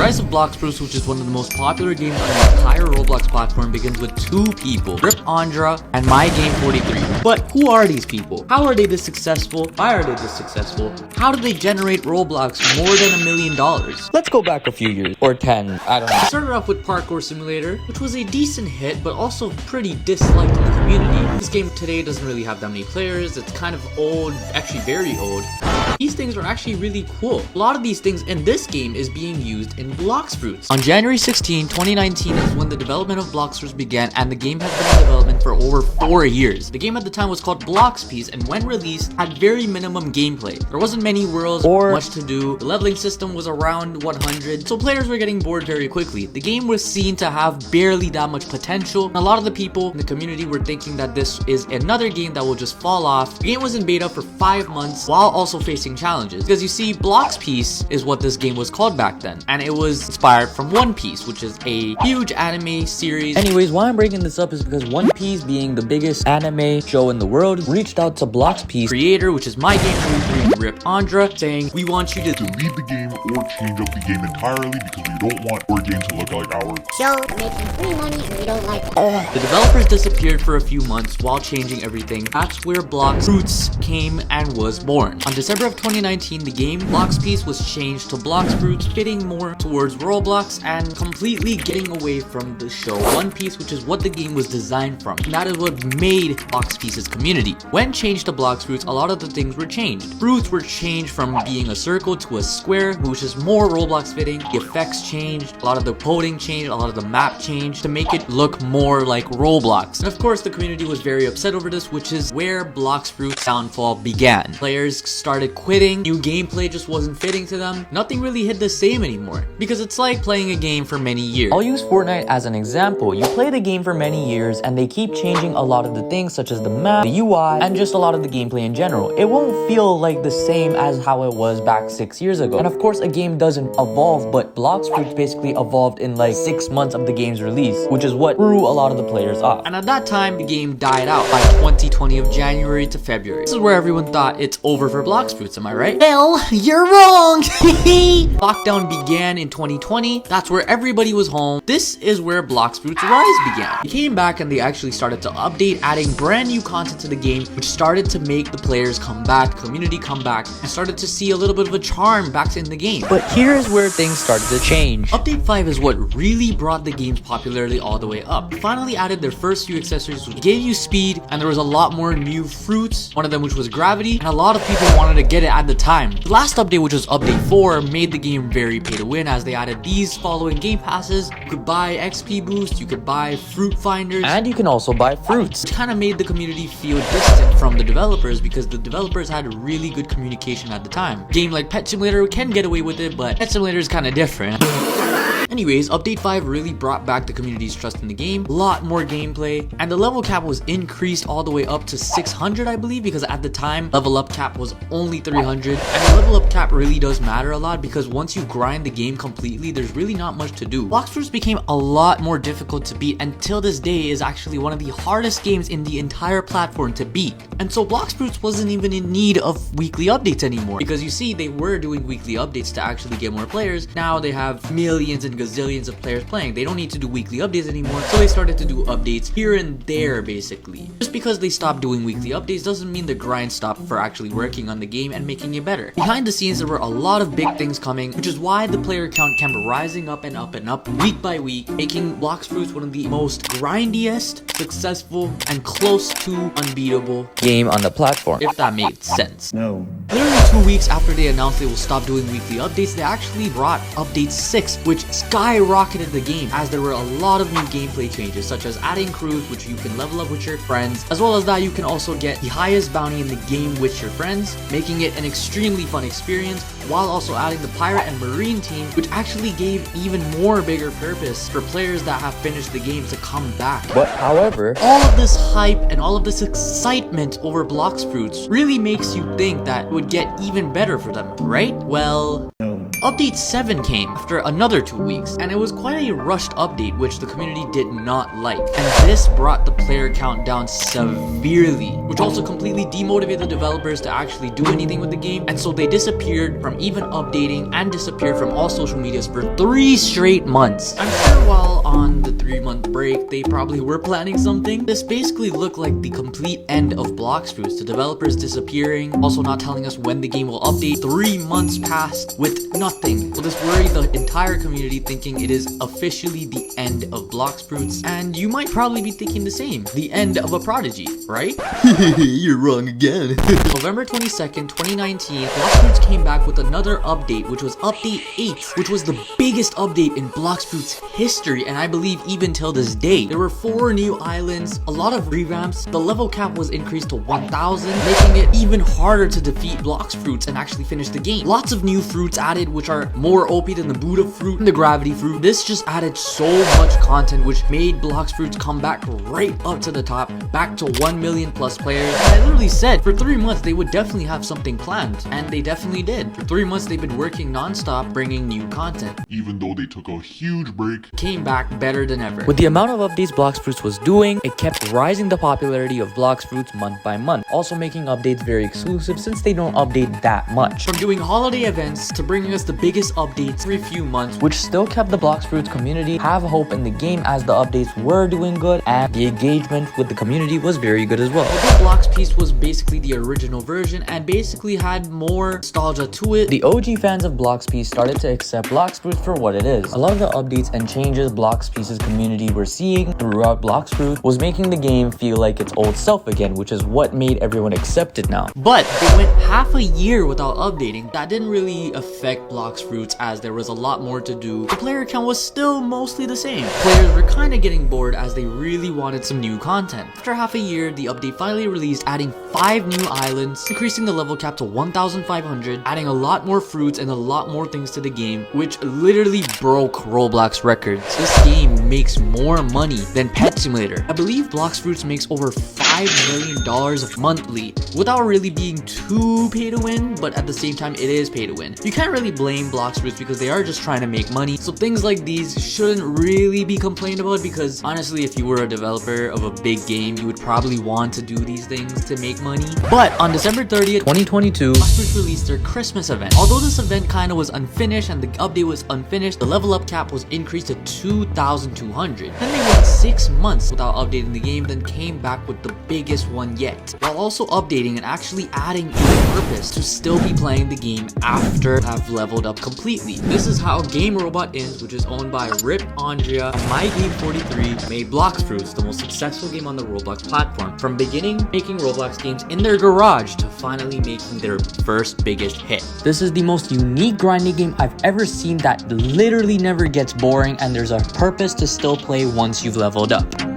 rise of Blox Fruits, which is one of the most popular games on the entire Roblox platform, begins with two people, Andra and MyGame43. But who are these people? How are they this successful? Why are they this successful? How do they generate Roblox more than $1 million? Let's go back a few years, or 10, I don't know. It started off with Parkour Simulator, which was a decent hit, but also pretty disliked in the community. This game today doesn't really have that many players. It's kind of old, actually very old. These things are actually really cool. A lot of these things in this game is being used in Blox Fruits. On January 16, 2019 is when the development of Blox Fruits began, and the game has been in development for over 4 years. The game at the time was called Blox Piece, and when released, had very minimum gameplay. There wasn't many worlds or much to do. The leveling system was around 100, so players were getting bored very quickly. The game was seen to have barely that much potential, and a lot of the people in the community were thinking that this is another game that will just fall off. The game was in beta for 5 months while also facing challenges, because you see, Blox Piece is what this game was called back then, and it was inspired from One Piece, which is a huge anime series. Anyways, why I'm bringing this up is because One Piece, being the biggest anime show in the world, reached out to Blox Piece creator, which is MyGame43, Andra, saying, we want you to delete the game or change up the game entirely because we don't want our game to look like ours. Show making free money and we don't like it. The developers disappeared for a few months while changing everything. That's where Blox Fruits came and was born. On December of 2019, the game Blox Piece was changed to Blox Fruits, fitting more towards Roblox and completely getting away from the show One Piece, which is what the game was designed from. And that is what made Blox Piece's community. When changed to Blox Fruits, a lot of the things were changed. Fruits were changed from being a circle to a square, which is more Roblox fitting. The effects changed, a lot of the coding changed, a lot of the map changed to make it look more like Roblox. And of course, the community was very upset over this, which is where Blox Fruits' downfall began. Players started quitting, new gameplay just wasn't fitting to them, nothing really hit the same anymore, because it's like playing a game for many years. I'll use Fortnite as an example. You play the game for many years and they keep changing a lot of the things, such as the map, the UI, and just a lot of the gameplay in general. It won't feel like the same as how it was back 6 years ago. And of course, a game doesn't evolve, but Blox Fruits basically evolved in like 6 months of the game's release, which is what threw a lot of the players off. And at that time, the game died out by 2020 of January to February. This is where everyone thought it's over for Blox Fruits, am I right? Well, you're wrong! Lockdown began in 2020. That's where everybody was home. This is where Blox Fruits' rise began. They came back and they actually started to update, adding brand new content to the game, which started to make the players come back, community come back, and started to see a little bit of a charm back in the game. But here's where things started to change. Update 5 is what really brought the game's popularity all the way up. They finally added their first few accessories, which gave you speed, and there was a lot more new fruits, one of them which was gravity, and a lot of people wanted to get it at the time. The last update, which was update 4, made the game very pay to win, as they added these following game passes. You could buy XP boost, you could buy fruit finders, And you can also buy fruits. which kind of made the community feel distant from the developers, because the developers had really good communication at the time. A game like Pet Simulator can get away with it, but Pet Simulator is kind of different. Anyways, Update 5 really brought back the community's trust in the game, a lot more gameplay, and the level cap was increased all the way up to 600, I believe, because at the time, level up cap was only 300, and the level up cap really does matter a lot, because once you grind the game completely, there's really not much to do. Blox Fruits became a lot more difficult to beat, and till this day is actually one of the hardest games in the entire platform to beat. And so Blox Fruits wasn't even in need of weekly updates anymore, because you see, they were doing weekly updates to actually get more players. Now they have millions and gazillions of players playing. They don't need to do weekly updates anymore, so they started to do updates here and there, basically. Just because they stopped doing weekly updates doesn't mean the grind stopped for actually working on the game and making it better. Behind the scenes, there were a lot of big things coming, which is why the player count kept rising up and up and up week by week, making Blox Fruits one of the most grindiest, successful, and close to unbeatable Game on the platform. if that made sense. No. Literally 2 weeks after they announced they will stop doing weekly updates, they actually brought update 6, which skyrocketed the game, as there were a lot of new gameplay changes, such as adding crews, which you can level up with your friends. As well as that, you can also get the highest bounty in the game with your friends, making it an extremely fun experience, while also adding the pirate and marine team, which actually gave even more bigger purpose for players that have finished the game to come back. But however, All of this hype and all of this excitement over Blox Fruits really makes you think that it would get even better for them, right? Well, Update 7 came after another 2 weeks, and it was quite a rushed update which the community did not like. And this brought the player count down severely, which also completely demotivated the developers to actually do anything with the game, and so they disappeared from even updating and disappeared from all social medias for 3 straight months. I'm sure while on the 3-month break, they probably were planning something. This basically looked like the complete end of Blox Fruits, the developers disappearing, also not telling us when the game will update. 3 months passed with nothing. So this worried the entire community, thinking it is officially the end of Blox Fruits, and you might probably be thinking the same. The end of a prodigy, right? You're wrong again. November 22nd, 2019, Blox Fruits came back with another update, which was Update 8, which was the biggest update in Blox Fruits history, and I believe even till this day. There were 4 new islands, a lot of revamps, the level cap was increased to 1000, making it even harder to defeat Blox Fruits and actually finish the game. Lots of new fruits added, which are more OP than the Buddha fruit and the gravity fruit. This just added so much content, which made Blox Fruits come back right up to the top, back to 1 million plus players. And I literally said for 3 months they would definitely have something planned, and they definitely did. For 3 months they've been working non-stop, bringing new content. Even though they took a huge break, Came back better than ever. With the amount of updates Blox Fruits was doing, it kept rising the popularity of Blox Fruits month by month, also making updates very exclusive since they don't update that much. From doing holiday events to bringing us the biggest updates every few months, Which still kept the Blox Fruits community have hope in the game as the updates were doing good and the engagement with the community was very good as well. although Blox Piece was basically the original version and basically had more nostalgia to it, The OG fans of Blox Piece started to accept Blox Fruits for what it is. A lot of the updates and changes Blox Piece's community were seeing throughout Blox Fruits was making the game feel like its old self again, which is what made everyone accept it now. but they went half a year without updating. That didn't really affect Blox Fruits as there was a lot more to do. The player count was still mostly the same. Players were kind of getting bored as they really wanted some new content. After half a year, the update finally released, adding 5 new islands, increasing the level cap to 1500, adding a lot more fruits and a lot more things to the game, which literally broke Roblox records. This game makes more money than Pet Simulator. I believe Blox Fruits makes over $5 million monthly without really being too pay to win, but at the same time it is pay to win. You can't really blame Blox Fruits because they are just trying to make money, so things like these shouldn't really be complained about, because honestly if you were a developer of a big game you would probably want to do these things to make money. But on December 30th, 2022, Blox Fruits released their Christmas event. Although this event kind of was unfinished and the update was unfinished, the level up cap was increased to 2200. Then they went 6 months without updating the game, then came back with the biggest one yet, while also updating and actually adding a purpose to still be playing the game after have leveled up completely. This is how Game Robot Inc., which is owned by Rip Andrea and MyGame43, made Blox Fruits the most successful game on the Roblox platform, from beginning making Roblox games in their garage to finally making their first biggest hit. this is the most unique grinding game I've ever seen that literally never gets boring, and there's a purpose to still play once you've leveled up.